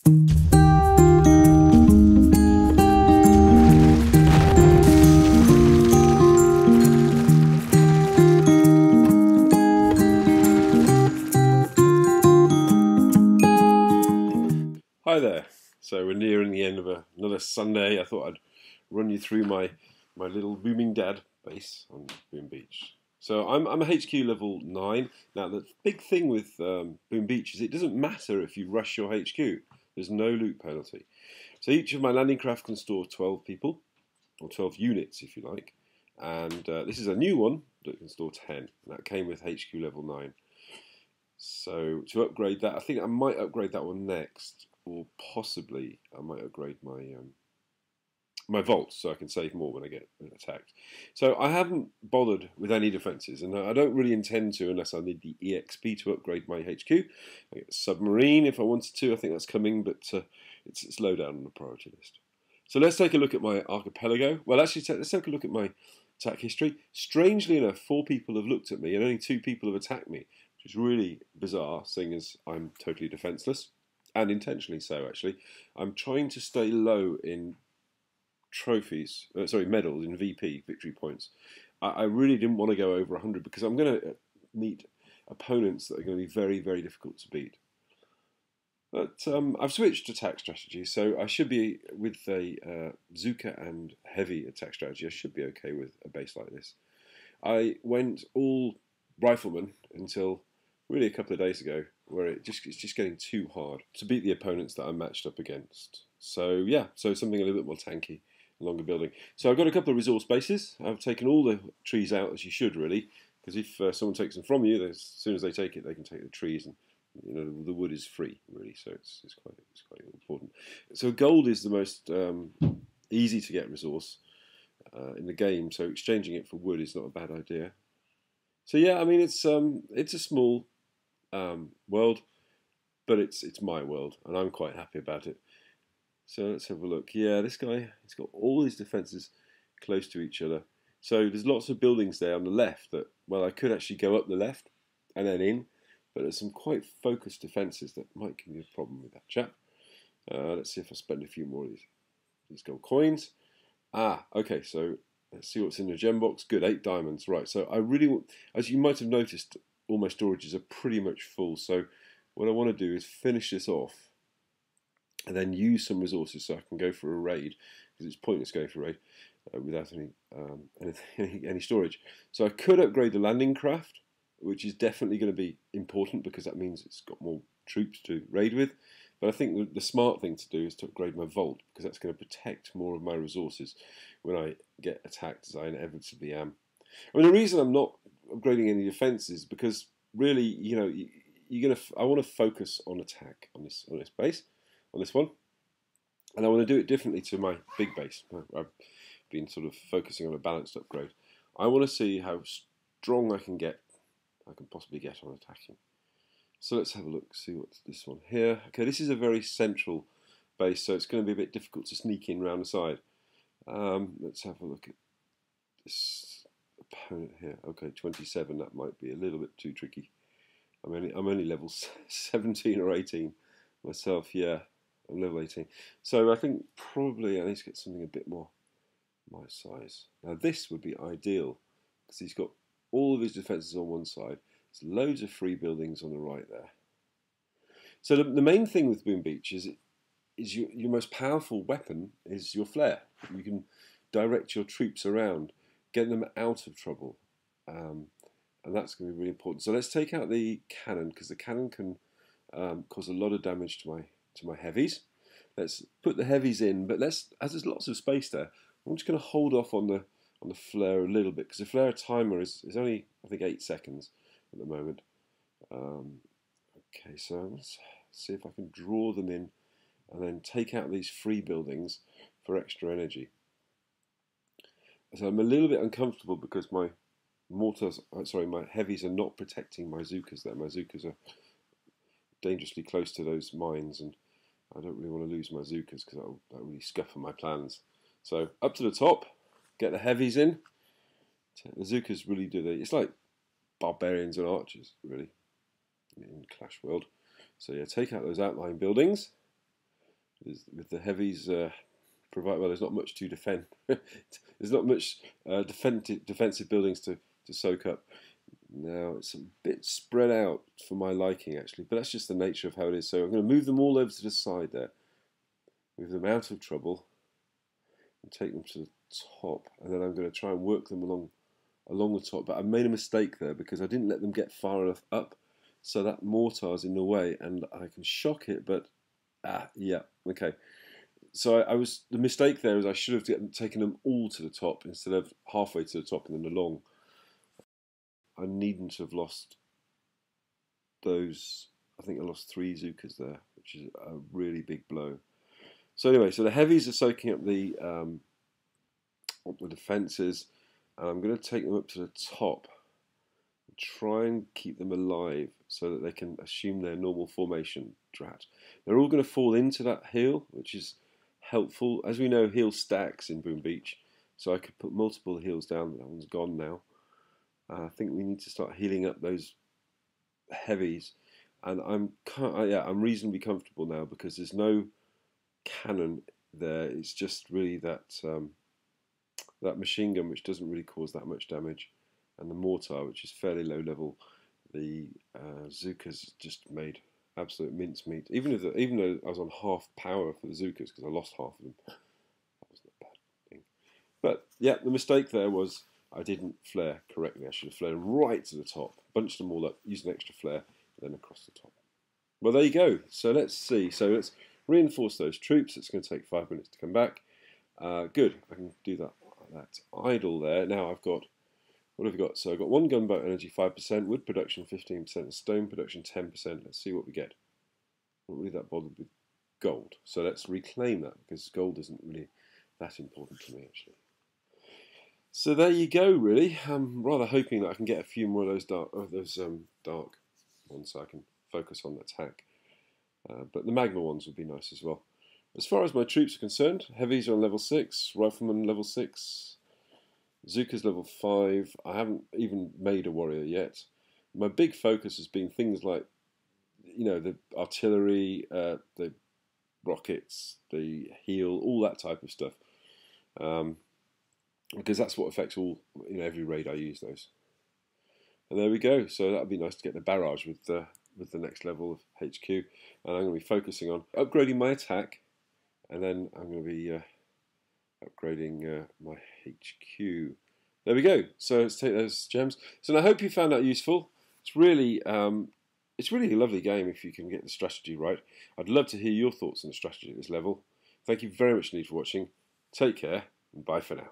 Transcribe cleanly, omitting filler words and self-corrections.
Hi there. So we're nearing the end of another Sunday. I thought I'd run you through my little Booming Dad base on Boom Beach. So I'm a HQ level 9. Now the big thing with Boom Beach is it doesn't matter if you rush your HQ. There's no loot penalty. So each of my landing craft can store 12 people, or 12 units if you like. And this is a new one that can store 10. That came with HQ level 9. So to upgrade that, I think I might upgrade that one next. Or possibly I might upgrade my vaults so I can save more when I get attacked. So I haven't bothered with any defences, and I don't really intend to unless I need the EXP to upgrade my HQ. I get a submarine if I wanted to. I think that's coming, but it's low down on the priority list. So let's take a look at my archipelago. Well, actually, let's take a look at my attack history. Strangely enough, 4 people have looked at me, and only 2 people have attacked me, which is really bizarre, seeing as I'm totally defenceless. And intentionally so, actually. I'm trying to stay low in trophies, medals, in VP, victory points. I really didn't want to go over 100 because I'm going to meet opponents that are going to be very, very difficult to beat. But I've switched attack strategy, so I should be, with a Zooka and heavy attack strategy, I should be okay with a base like this. I went all rifleman until really a couple of days ago, where it's just getting too hard to beat the opponents that I'm matched up against. So yeah, so something a little bit more tanky, longer building. So I've got a couple of resource bases. I've taken all the trees out, as you should really, because if someone takes them from you, as soon as they take it, they can take the trees, and the wood is free really. So it's quite important. So gold is the most easy to get resource in the game. So exchanging it for wood is not a bad idea. So yeah, I mean it's a small world, but it's my world, and I'm quite happy about it. So let's have a look. Yeah, this guy, he's got all his defences close to each other. So there's lots of buildings there on the left that, well, I could actually go up the left and then in, but there's some quite focused defences that might give me a problem with that chap. Let's see if I spend a few more of these gold coins. Okay, so let's see what's in the gem box. Good, 8 diamonds. Right, so I really want, as you might have noticed, all my storages are pretty much full. So what I want to do is finish this off and then use some resources so I can go for a raid, because it's pointless going for a raid without any storage. So I could upgrade the landing craft, which is definitely going to be important because that means it's got more troops to raid with. But I think the smart thing to do is to upgrade my vault, because that's going to protect more of my resources when I get attacked, as I inevitably am. I mean, the reason I'm not upgrading any defences because really, I want to focus on attack on this base, on this one, and I want to do it differently to my big base. I've been sort of focusing on a balanced upgrade. I want to see how strong I can possibly get on attacking. So let's have a look, see what's this one here. Okay, this is a very central base, so it's going to be a bit difficult to sneak in round the side. Let's have a look at this opponent here. Okay, 27. That might be a little bit too tricky. I'm only level 17 or 18 myself. Yeah, I'm level 18. So I think probably I need to get something a bit more my size. Now this would be ideal because he's got all of his defences on one side. There's loads of free buildings on the right there. So the main thing with Boom Beach is your most powerful weapon is your flare. You can direct your troops around, get them out of trouble, and that's going to be really important. So let's take out the cannon, because the cannon can cause a lot of damage to my heavies. Let's put the heavies in, but as there's lots of space there, I'm just going to hold off on the flare a little bit, because the flare timer is only, I think, 8 seconds at the moment. Okay, so let's see if I can draw them in and then take out these free buildings for extra energy. So I'm a little bit uncomfortable because my heavies are not protecting my Zookas there. My Zookas are dangerously close to those mines, and I don't really want to lose my Zookas because that'll really scupper my plans. So up to the top, get the heavies in. The Zookas really do it's like barbarians and archers, really, in Clash World. So yeah, take out those outlying buildings. with the heavies. Well, there's not much to defend. There's not much defensive buildings to soak up. Now it's a bit spread out for my liking, actually, but that's just the nature of how it is. So I'm going to move them all over to the side there, move them out of trouble, and take them to the top, and then I'm going to try and work them along the top. But I made a mistake there because I didn't let them get far enough up, so that mortar's in the way, and I can shock it. But yeah, okay. So the mistake there is I should have taken them all to the top instead of halfway to the top and then along. I needn't have lost those. I think I lost 3 Zookas there, which is a really big blow. So anyway, so the heavies are soaking up the defences, and I'm going to take them up to the top and try and keep them alive so that they can assume their normal formation. Drat. They're all going to fall into that hill, which is helpful. As we know, heel stacks in Boom Beach, so I could put multiple heels down. That one's gone now. I think we need to start healing up those heavies, and I'm reasonably comfortable now because there's no cannon there. It's just really that that machine gun, which doesn't really cause that much damage, and the mortar, which is fairly low level. The Zookas just made absolute mincemeat. Even though I was on half power for the Zookas because I lost half of them, that wasn't a bad thing. But yeah, the mistake there was I didn't flare correctly. I should have flared right to the top, bunched them all up, used an extra flare, and then across the top. Well, there you go. So let's see. So let's reinforce those troops. It's going to take 5 minutes to come back. Good. I can do that idle there. Now I've got, what have we got? So I've got 1 gunboat energy, 5%, wood production 15%, and stone production 10%. Let's see what we get. I'm not really that bothered with gold. So let's reclaim that because gold isn't really that important to me, actually. So there you go, really. I'm rather hoping that I can get a few more of those dark ones so I can focus on the attack. But the magma ones would be nice as well. As far as my troops are concerned, heavies are on level 6, riflemen level 6, Zooka's level 5. I haven't even made a warrior yet. My big focus has been things like, the artillery, the rockets, the heal, all that type of stuff. Because that's what affects every raid I use those. And there we go. So that would be nice to get the barrage with the next level of HQ. And I'm going to be focusing on upgrading my attack, and then I'm going to be upgrading my HQ. There we go. So let's take those gems. So I hope you found that useful. It's really a lovely game if you can get the strategy right. I'd love to hear your thoughts on the strategy at this level. Thank you very much indeed for watching. Take care, and bye for now.